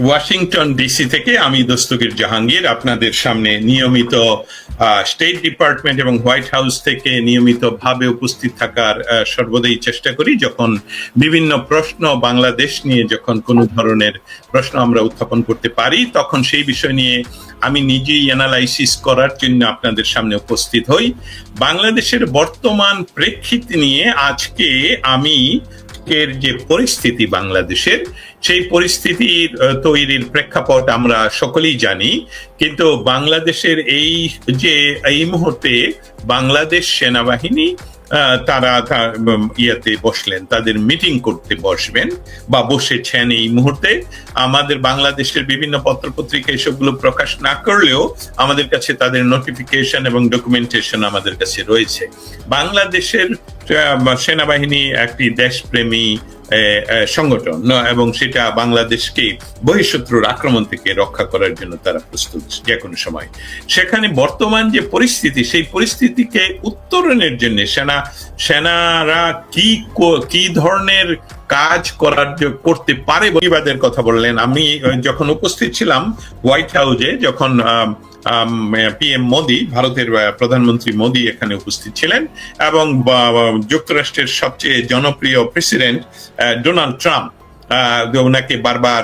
Washington DC থেকে আমি দস্তগীর জাহাঙ্গীর আপনাদের সামনে নিয়মিত স্টেট ডিপার্টমেন্ট এবং হোয়াইট হাউস থেকে নিয়মিতভাবে উপস্থিত থাকার সর্বদাই চেষ্টা করি। যখন বিভিন্ন প্রশ্ন বাংলাদেশ নিয়ে যখন কোনো ধরনের প্রশ্ন আমরা উত্থাপন করতে পারি, তখন সেই বিষয় নিয়ে আমি নিজেই অ্যানালাইসিস করার জন্য আপনাদের সামনে উপস্থিত হই। বাংলাদেশের বর্তমান প্রেক্ষিত নিয়ে আজকে আমি এর যে পরিস্থিতি বাংলাদেশের, সেই পরিস্থিতির তৈরির প্রেক্ষাপট আমরা সকলেই জানি। কিন্তু বাংলাদেশের এই মুহূর্তে বাংলাদেশ সেনাবাহিনী তারা ইয়েতে বসলেন, তাদের মিটিং করতে বসবেন বা বসেছেন এই মুহূর্তে। আমাদের বাংলাদেশের বিভিন্ন পত্রপত্রিকা এসবগুলো প্রকাশ না করলেও আমাদের কাছে তাদের নোটিফিকেশন এবং ডকুমেন্টেশন আমাদের কাছে রয়েছে। বাংলাদেশের সেনাবাহিনী একটি দেশপ্রেমী সংগঠন এবং সেটা বাংলাদেশকে বহিঃশত্রুর আক্রমণ থেকে রক্ষা করার জন্য তারা প্রস্তুত যে কোনো সময়। সেখানে বর্তমান যে পরিস্থিতি, সেই পরিস্থিতিকে উত্তরণের জন্য সেনারা কি ধরনের কাজ করতে পারে প্রতিবাদের কথা বললেন। আমি যখন উপস্থিত ছিলাম হোয়াইট হাউসে, যখন পিএম মোদি, ভারতের প্রধানমন্ত্রী মোদি এখানে উপস্থিত ছিলেন এবং যুক্তরাষ্ট্রের সবচেয়ে জনপ্রিয় প্রেসিডেন্ট ডোনাল্ড ট্রাম্প ওনাকে বারবার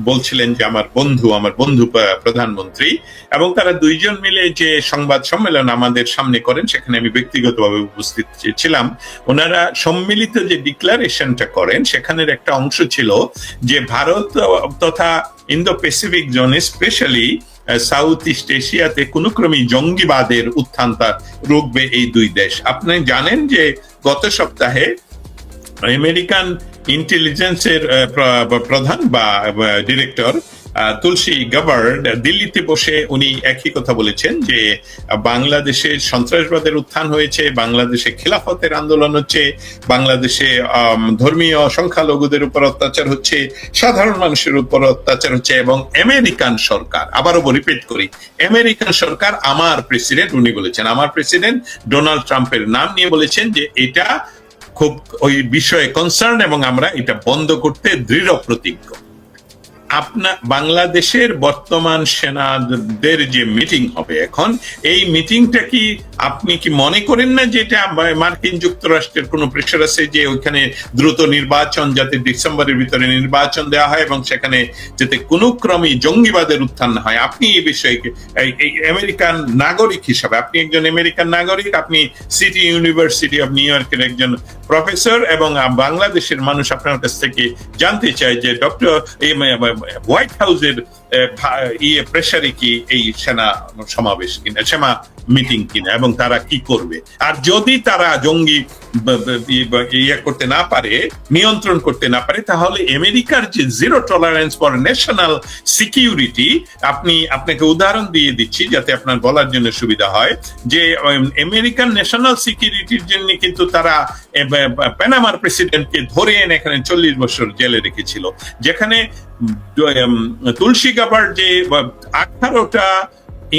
বলছিলেন যে আমার বন্ধু প্রধানমন্ত্রী, এবং তারা দুইজন মিলে যে সংবাদ সম্মেলন আমাদের সামনে করেন, সেখানে আমি ব্যক্তিগতভাবে উপস্থিত ছিলাম। ওনারা সম্মিলিত যে ডিক্লারেশনটা করেন, সেখানের একটা অংশ ছিল যে ভারত তথা ইন্দো প্যাসিফিক জোনে, স্পেশালি সাউথ ইস্ট এশিয়াতে কোনো ক্রমেই জঙ্গিবাদের উত্থান রুখবে এই দুই দেশ। আপনি জানেন যে গত সপ্তাহে আমেরিকান ইন্টেলিজেন্সের প্রধান বা ডিরেক্টর তুলসী গাবার্ড দিল্লিতে বসে উনি একই কথা বলেছেন যে বাংলাদেশে সন্ত্রাসবাদের উত্থান হয়েছে, বাংলাদেশে খিলাফতের আন্দোলন হচ্ছে, বাংলাদেশে ধর্মীয় সংখ্যালঘুদের উপর অত্যাচার হচ্ছে, সাধারণ মানুষের উপর অত্যাচার হচ্ছে, এবং আমেরিকান সরকার, আবারও রিপিট করি, আমেরিকান সরকার, আমার প্রেসিডেন্ট, উনি বলেছেন, আমার প্রেসিডেন্ট ডোনাল্ড ট্রাম্পের নাম নিয়ে বলেছেন যে এটা খুব ওই বিষয়ে কনসার্ন এবং আমরা এটা বন্ধ করতে দৃঢ় প্রতিজ্ঞ। বাংলাদেশের বর্তমান সেনাদের যে মিটিং হবে এখন, এই মিটিংটা কি আপনি কি মনে করেন না যে এটা মার্কিন যুক্তরাষ্ট্রের কোনো প্রেশার আছে যে ওইখানে দ্রুত নির্বাচন, যাতে ডিসেম্বরের ভিতরে নির্বাচন দেওয়া হয় এবং সেখানে যাতে কোনো ক্রমেই জঙ্গিবাদের উত্থান না হয়? আপনি এই বিষয়ে এই আমেরিকান নাগরিক হিসাবে, আপনি একজন আমেরিকান নাগরিক, আপনি সিটি ইউনিভার্সিটি অফ নিউ ইয়র্কের একজন প্রফেসর, এবং বাংলাদেশের মানুষ আপনার কাছ থেকে জানতে চায় যে ডক্টর হোয়াইট হাউসের প্রেসারে কি এই সেনা সমাবেশ কিনা, সেনা মিটিং কিনা, এবং তারা কি করবে? আর যদি তারা জঙ্গি করতে না পারে, নিয়ন্ত্রণ করতে না পারে, তাহলে আমেরিকার যে zero tolerance for national security, আপনাকে উদাহরণ দিয়ে দিচ্ছি যাতে আপনার বলার জন্য সুবিধা হয়, যে আমেরিকান ন্যাশনাল সিকিউরিটির জন্য কিন্তু তারা পানামার প্রেসিডেন্টকে ধরে এনে এখানে 40 বছর জেলে রেখেছিল, যেখানে তুলসী গাবার্ড যে 18টা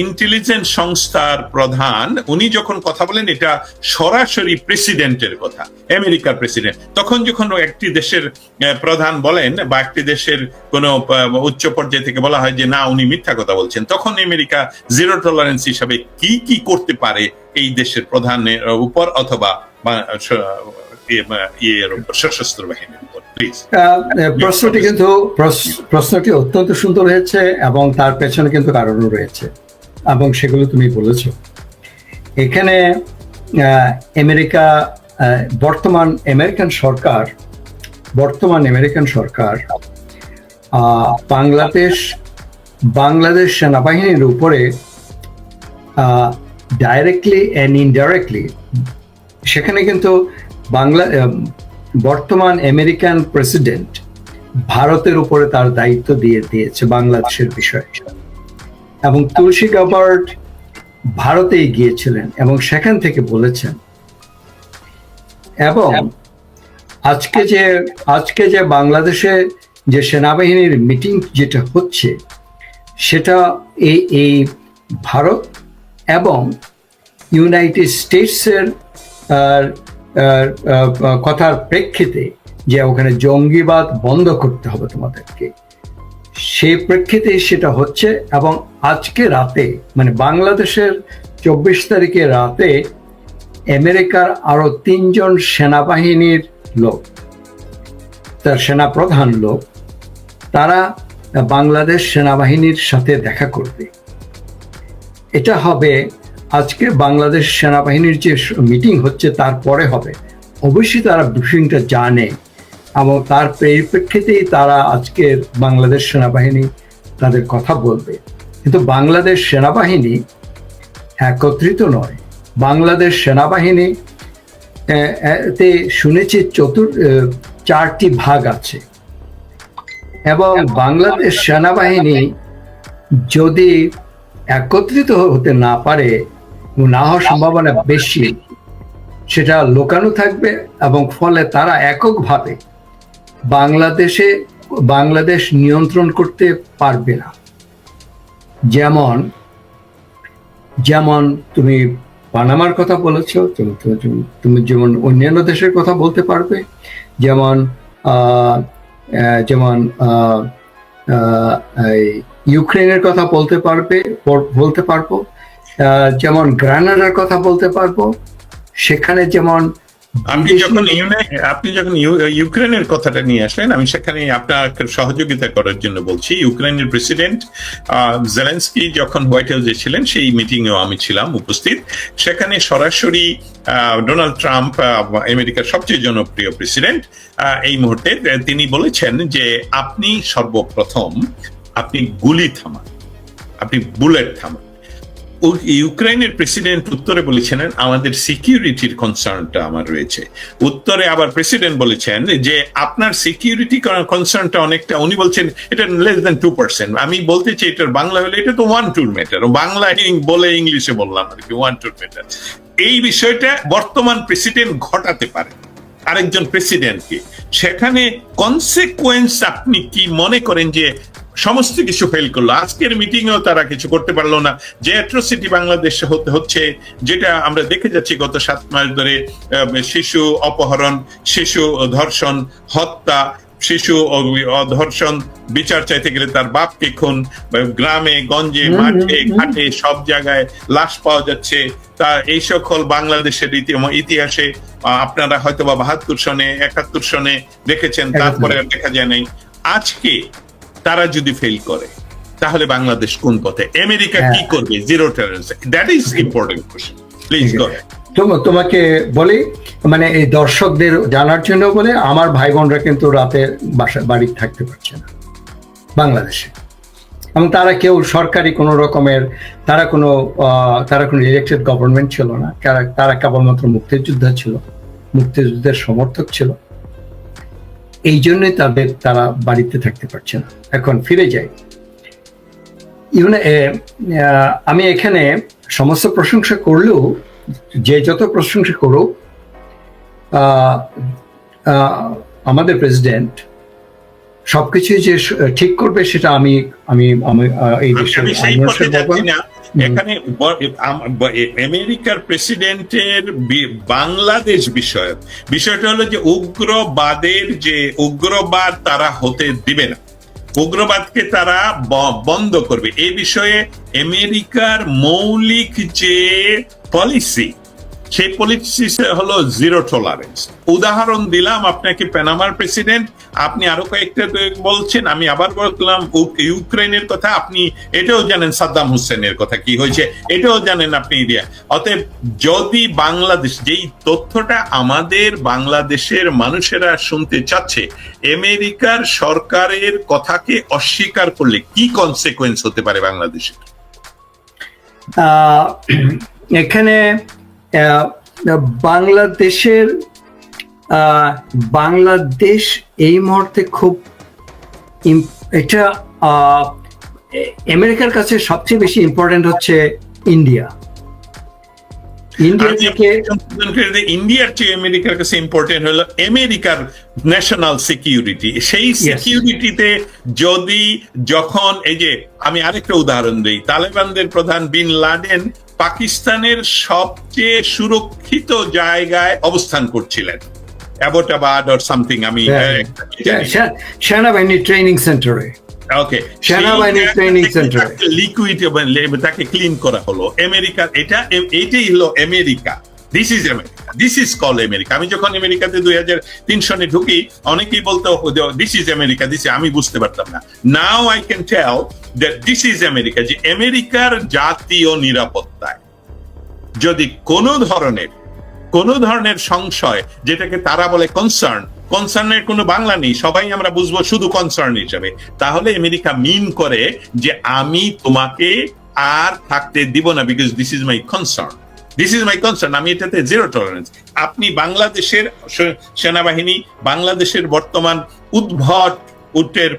ইন্টেলিজেন্স সংস্থার প্রধান, উনি যখন কথা বলেন এটা সরাসরি প্রেসিডেন্টের কথা, আমেরিকার প্রেসিডেন্ট। তখন যখন একটি দেশের প্রধান বলেন বা একটি দেশের কোন উচ্চ পর্যায় থেকে বলা হয় যে না, উনি মিথ্যা কথা বলছেন, তখন আমেরিকা জিরো টলারেন্স হিসাবে কি করতে পারে এই দেশের প্রধানের উপর অথবা সশস্ত্র বাহিনীর উপর? প্রশ্নটি অত্যন্ত সুন্দর হয়েছে এবং তার পেছনে কিন্তু কারণও রয়েছে, এবং সেগুলো তুমি বলেছো। এখানে বর্তমান আমেরিকান সরকার বাংলাদেশ সেনাবাহিনীর উপরে ডাইরেক্টলি অ্যান্ড ইনডাইরেক্টলি, সেখানে কিন্তু বর্তমান আমেরিকান প্রেসিডেন্ট ভারতের উপরে তার দায়িত্ব দিয়ে দিয়েছে বাংলাদেশের বিষয়ে, এবং তুলসী গাবার্ড ভারতে গিয়েছিলেন এবং সেখান থেকে বলেছেন। এবং আজকে যে বাংলাদেশে যে সেনাবাহিনীর মিটিং যেটা হচ্ছে, সেটা এই ভারত এবং ইউনাইটেড স্টেটসের কথার প্রেক্ষিতে যে ওখানে জঙ্গিবাদ বন্ধ করতে হবে তোমাদেরকে, সেই প্রেক্ষিতে সেটা হচ্ছে। এবং আজকে রাতে মানে বাংলাদেশের 24 তারিখে রাতে আমেরিকার আরো 3 জন সেনাবাহিনীর লোক, তার সেনাপ্রধান লোক, তারা বাংলাদেশ সেনাবাহিনীর সাথে দেখা করবে। এটা হবে আজকে বাংলাদেশ সেনাবাহিনীর যে মিটিং হচ্ছে তারপরে হবে। অবশ্যই তারা ব্রিফিংটা জানে এবং তার পরিপ্রেক্ষিতেই তারা আজকের বাংলাদেশ সেনাবাহিনী তাদের কথা বলবে। কিন্তু বাংলাদেশ সেনাবাহিনী একত্রিত নয়। বাংলাদেশ সেনাবাহিনী তে শুনেছি 4টি ভাগ আছে, এবং বাংলাদেশ সেনাবাহিনী যদি একত্রিত হতে না পারে, না হওয়ার সম্ভাবনা বেশি, সেটা লুকানো থাকবে এবং ফলে তারা এককভাবে বাংলাদেশ নিয়ন্ত্রণ করতে পারবে না। যেমন তুমি পানামার কথা বলেছো, তুমি যেমন অন্যান্য দেশের কথা বলতে পারবে, যেমন ইউক্রেনের কথা বলতে পারবো, যেমন গ্রানাডার কথা বলতে পারবো। সেখানে যেমন আপনি যখন ইউক্রেনের কথাটা নিয়ে আসলেন, আমি সেখানে আপনার সহযোগিতা করার জন্য বলছি। ইউক্রেনের প্রেসিডেন্ট জেলেনস্কি যখন হোয়াইট হাউসে ছিলেন, সেই মিটিংয়েও আমি ছিলাম উপস্থিত। সেখানে সরাসরি ডোনাল্ড ট্রাম্প, আমেরিকার সবচেয়ে জনপ্রিয় প্রেসিডেন্ট এই মুহূর্তে, তিনি বলেছেন যে আপনি সর্বপ্রথম আপনি গুলি থামান, আপনি বুলেট থামান। ইউক্রেনের প্রেসিডেন্ট উত্তরে বলেছেন আমাদের সিকিউরিটির কনসার্নটা আমার রয়েছে। উত্তরে আবার প্রেসিডেন্ট বলেছেন যে আপনার সিকিউরিটি কনসার্নটা অনেকটা, উনি বলছেন এটা লেস দেন 2%। আমি বলতে চাই এটার বাংলা হলে এটা তো 1-2 ম্যাটার, বাংলা বলে ইংলিশে বললাম আর কি, 1-2 ম্যাটার। এই বিষয়টা বর্তমান প্রেসিডেন্ট ঘটাতে পারে আরেকজন প্রেসিডেন্টকে। সেখানে কনসিকুয়েন্স আপনি কি মনে করেন যে সমস্ত কিছু ফেল করলো? আজকের মিটিংয়েও তারা কিছু করতে পারলো না। যে অ্যাট্রোসিটি বাংলাদেশে হচ্ছে, যেটা আমরা দেখে যাচ্ছি গত 7 মাস ধরে, শিশু অপহরণ, শিশু ধর্ষণ, হত্যা, শিশু ধর্ষণ, বিচার চাইতে গেলে তার বাপকে খুন, গ্রামে গঞ্জে মাঠে ঘাটে সব জায়গায় লাশ পাওয়া যাচ্ছে। তা এই সকল বাংলাদেশের ইতিহাসে আপনারা হয়তো বা 72 সনে 71 সনে দেখেছেন, তারপরে দেখা যায় নাই। আজকে তারা যদি ফেল করে তাহলে বাংলাদেশ কোন পথে? আমেরিকা কি করবে? Zero tolerance, that is important question. Please go. তোমাকে বলি, মানে এই দর্শকদের জানার জন্য বলে, আমার ভাই বোনরা কিন্তু রাতে বাড়ি থাকতে পারছে না বাংলাদেশে, এবং তারা কেউ সরকারি কোনো রকমের, তারা কোনো ইলেকটেড গভর্নমেন্ট ছিল না, তারা কেবলমাত্র মুক্তিযুদ্ধের সমর্থক ছিল। এই জন্যই তারা বাড়িতে থাকতে পারছে না। এখন ফিরে যাই, আমি এখানে সমস্ত প্রশংসা করলেও, যে যত প্রশংসা করুক, আমাদের প্রেসিডেন্ট সবকিছু যে ঠিক করবে সেটা আমি এই দেশের এখানে আমেরিকার প্রেসিডেন্টের বাংলাদেশ বিষয়টা হলো যে উগ্রবাদ তারা হতে দিবে না, উগ্রবাদকে তারা বন্ধ করবে। এই বিষয়ে আমেরিকার মৌলিক যে পলিসি, সেই পলিসি হলো জিরো টলারেন্স। উদাহরণ দিলাম আপনাকে পানামার প্রেসিডেন্ট, আপনি আরো কয়েকটা বলছেন, আমি আবার বললাম ইউক্রেনের কথা, আপনি এটাও জানেন সাদ্দাম হোসেনের কথা কি হয়েছে, এটাও জানেন আপনি। অতএব যদি বাংলাদেশ, যেই তথ্যটা আমাদের বাংলাদেশের মানুষেরা শুনতে চাচ্ছে, আমেরিকার সরকারের কথাকে অস্বীকার করলে কি কনসিকুয়েন্স হতে পারে বাংলাদেশে? এখানে বাংলাদেশ এই মুহূর্তে খুব, এটা আমেরিকার কাছে সবচেয়ে বেশি ইম্পর্টেন্ট হচ্ছে ইন্ডিয়া থেকে। ইন্ডিয়ার চেয়ে আমেরিকার কাছে ইম্পর্টেন্ট হলো আমেরিকার ন্যাশনাল সিকিউরিটি। সেই সিকিউরিটিতে যখন এই যে আমি আরেকটা উদাহরণ দিই, তালেবানদের প্রধান বিন লাদেন পাকিস্তানের সবচেয়ে সুরক্ষিত জায়গায় অবস্থান করছিলেন, অ্যাবোটাবাদ অর সামথিং, আমি সেনাবাহিনী ট্রেনিং সেন্টারে। ওকে, সেনাবাহিনীর ট্রেনিং সেন্টার। লিকুইড তাকে ক্লিন করা হলো। আমেরিকার এইটাই হলো America. This is America, this is call America. আমি যখন আমেরিকাতে 2003 সনে ঢুকি, অনেকেই বলতো দিস ইজ আমেরিকা, আমি বুঝতে পারতাম না। Now I can tell that this is America, যে আমেরিকার জাতীয় নিরাপত্তায় যদি কোনো ধরনের সংশয়, যেটাকে তারা বলে কনসার্নের কোনো বাংলা নেই, সবাই আমরা বুঝবো শুধু কনসার্ন হিসেবে, তাহলে আমেরিকা মিন করে যে আমি তোমাকে আর থাকতে দিব না, because this is my concern, আমি এটাতে জিরো টলারেন্স। আপনি বাংলাদেশের সেনাবাহিনী, বাংলাদেশের বর্তমান উদ্ভট উটের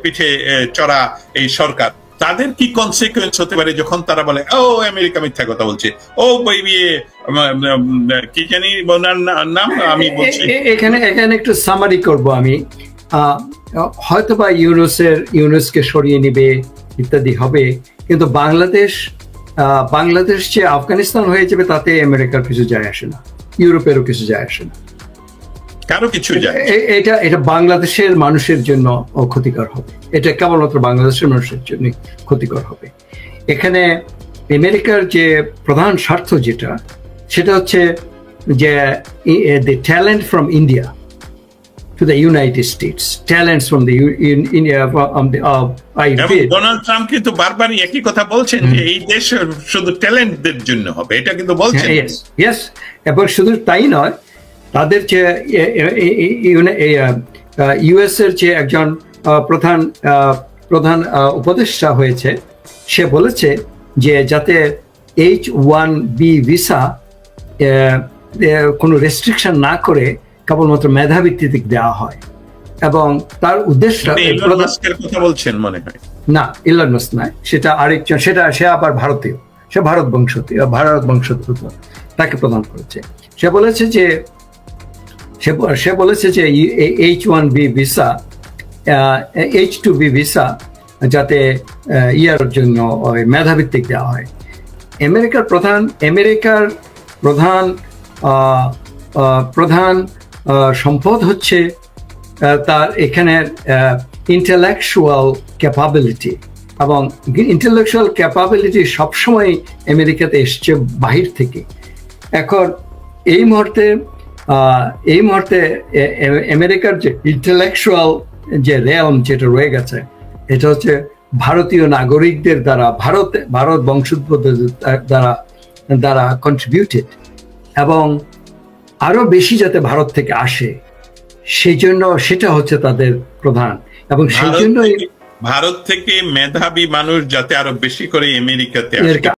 পিঠে চড়া এই সরকার, তাদের কি কনসিকুয়েন্স হতে পারে যখন তারা বলে ও আমেরিকা মিথ্যা কথা বলছে, ও কি জানি ওনার নাম, আমি বলছি এখানে একটু সামারি করব আমি। হয়তোবা ইউনুসকে সরিয়ে নিবে ইত্যাদি হবে, কিন্তু বাংলাদেশ যে আফগানিস্তান হয়ে যাবে তাতে আমেরিকার কিছু যায় আসে না, ইউরোপেরও কিছু যায় আসে না, কারো কিছু যায়। এটা বাংলাদেশের মানুষের জন্য ক্ষতিকর হবে, এটা কেবলমাত্র বাংলাদেশের মানুষের জন্য ক্ষতিকর হবে। এখানে আমেরিকার যে প্রধান স্বার্থ সেটা হচ্ছে যে the talent from India to the United States, talents from the India Donald Trump কিন্তু বারবারই একই কথা বলছেন যে এই দেশ শুধু ট্যালেন্টদের জন্য হবে, এটা কিন্তু বলছেন। Yes, এবং শুধু তাই নয়, তাদের যে ইউএস এর যে একজন প্রধান উপদেষ্টা হয়েছে, সে বলেছে যে যাতে H-1B ভিসা কোনো রেস্ট্রিকশন না করে কেবলমাত্র মেধাভিত্তিতে দেওয়া হয়, এবং তার উদ্দেশ্য কথা বলছেন মনে হয় না, ইলন মাস্ক নয়, সেটা আরেকজন, সে আবার ভারতীয়, সে ভারত বংশোদ্ভূত, তাকে প্রদান করেছে। সে বলেছে যে H-1B ভিসা, H-2B ভিসা যাতে ইয়ার জন্য মেধাভিত্তিক দেওয়া হয়। আমেরিকার প্রধান সম্পদ হচ্ছে তার এখানের ইন্টেলেকচুয়াল ক্যাপাবিলিটি, এবং ইন্টেলেকচুয়াল ক্যাপাবিলিটি সবসময় আমেরিকাতে এসছে বাহির থেকে। এখন এই মুহূর্তে আমেরিকার যে ইন্টেলেকচুয়াল যে রেলম যেটা রয়ে গেছে, এটা হচ্ছে ভারতীয় নাগরিকদের দ্বারা, ভারত বংশোদ্ভূত দ্বারা কন্ট্রিবিউটেড, এবং আরো বেশি যাতে ভারত থেকে আসে, সেই জন্য সেটা হচ্ছে তাদের প্রধান, এবং সেই জন্যই ভারত থেকে মেধাবী মানুষ যাতে আরো বেশি করে আমেরিকাতে আসে।